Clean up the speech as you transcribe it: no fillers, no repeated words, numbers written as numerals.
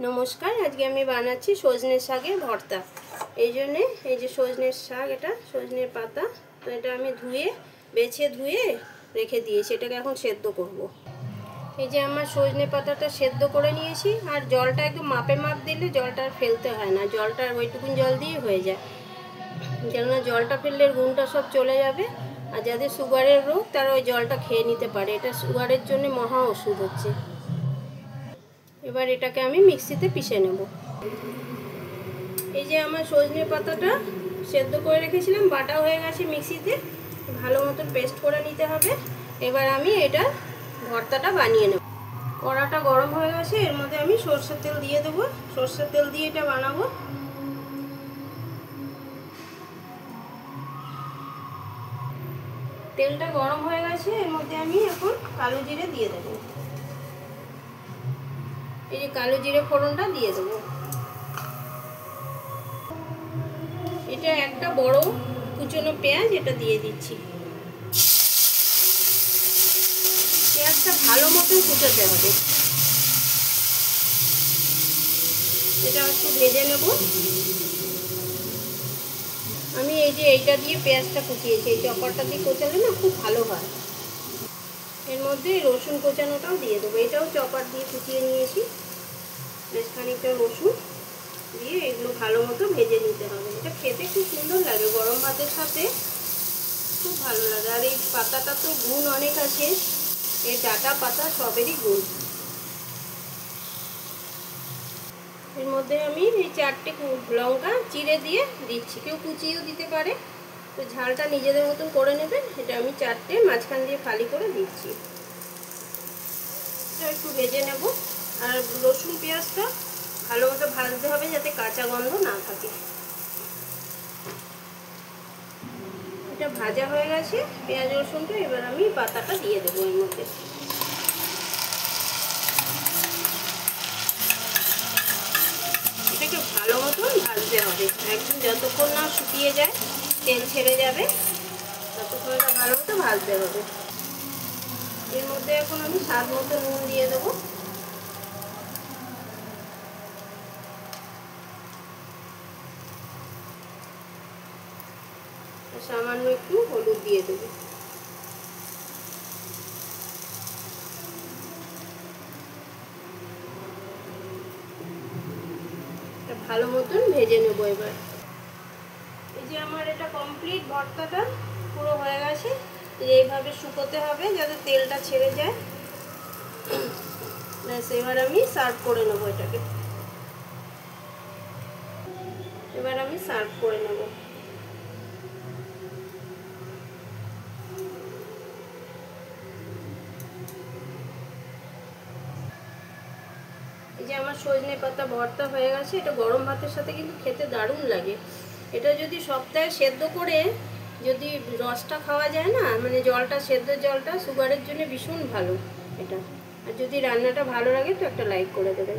নমস্কার, আজকে আমি বানাচ্ছি সজনে শাকের ভর্তা। এই জন্যে এই যে সজনের শাক, এটা সজনের পাতা, তো এটা আমি বেছে ধুয়ে রেখে দিয়েছি। এটাকে এখন সেদ্ধ করব। এই যে আমার সজনে পাতাটা সেদ্ধ করে নিয়েছি, আর জলটা একদম মাপে দিলে জলটা আর ফেলতে হয় না, জলটা ওইটুকুন জল দিয়ে হয়ে যায়। কেননা জলটা ফেললে গুণটা সব চলে যাবে, আর যাদের সুগারের রোগ তারা ওই জলটা খেয়ে নিতে পারে। এটা সুগারের জন্য মহা ওষুধ হচ্ছে। এবার এটাকে আমি মিক্সিতে পিষে নেব। এই যে আমার সজনে পাতাটা সেদ্ধ করে রেখেছিলাম, বাটা হয়ে গেছে মিক্সিতে, ভালো মতন পেস্ট করে নিতে হবে। এবার আমি এটা ভর্তাটা বানিয়ে নেব। কড়াটা গরম হয়ে গেছে, এর মধ্যে আমি সরষের তেল দিয়ে দেবো। সরষের তেল দিয়ে এটা বানাবো। তেলটা গরম হয়ে গেছে, এর মধ্যে আমি এখন কালো জিরে দিয়ে দেবো। এই যে কালো জিরে ফোড়নটা দিয়ে দেবো। এটা একটা বড় কুচনো পেঁয়াজ, এটা দিয়ে দিচ্ছি। পেঁয়াজটা ভালো মতো কুচাতে হবে। এটা একটু ভেজে নেব। আমি এই যে এইটা দিয়ে পেঁয়াজটা কুচিয়েছি, এই চপারটা দিয়ে কোচালে না খুব ভালো হয়। এর মধ্যে রসুন কোচানোটাও দিয়ে দেবো। এটাও চপার দিয়ে কুচিয়ে নিয়েছি। বেশ খানিকটা রসুন দিয়ে এগুলো ভালো মতো ভেজে নিতে হবে। এটা খেতে খুব সুন্দর লাগে, গরম ভাতের সাথে খুব ভালো লাগে। আর এই পাতাটা তো গুণ অনেক আছে, এর ডাঁটা পাতা সবেরই গুণ। এর মধ্যে আমি এই 4টে লঙ্কা চিড়ে দিয়ে দিচ্ছি, কেউ কুচিয়েও দিতে পারে, তো ঝালটা নিজেদের মতন করে নেবেন। এটা আমি 4টে মাঝখান দিয়ে ফালি করে দিচ্ছি। এটা একটু ভেজে নেব। আর রসুন পেঁয়াজটা ভালো মতো ভাজতে হবে যাতে কাঁচা গন্ধ না থাকে। এটা ভাজা হয়ে গেছে পেঁয়াজ রসুনটা, এবার আমি পাতাটা দিয়ে দেবো এর মধ্যে। এটাকে ভালো মতন ভাজতে হবে, একদম যতক্ষণ না শুকিয়ে যায়, তেল ছেড়ে যাবে, ততক্ষণ এটা ভালো মতো ভাজতে হবে। এর মধ্যে এখন আমি স্বাদ মতো নুন দিয়ে দেবো। সামান্য একটু হলুদ দিয়ে দেবো। ভালো মতন ভেজে নেব। এবার এই যে আমার এটা কমপ্লিট ভর্তাটা পুরো হয়ে গেছে। এইভাবে শুকোতে হবে যাতে তেলটা ছেড়ে যায়। ব্যাস, এবার আমি সার্ভ করে নেবো এটাকে। এবার আমি সার্ভ করে নেব। এই যে আমার সজনে পাতা ভর্তা হয়ে গেছে। এটা গরম ভাতের সাথে কিন্তু খেতে দারুণ লাগে। এটা যদি সপ্তাহে সেদ্ধ করে যদি রসটা খাওয়া যায় না, মানে জলটা, সেদ্ধ জলটা সুগারের জন্য ভীষণ ভালো এটা। আর যদি রান্নাটা ভালো লাগে তো একটা লাইক করে দেবেন।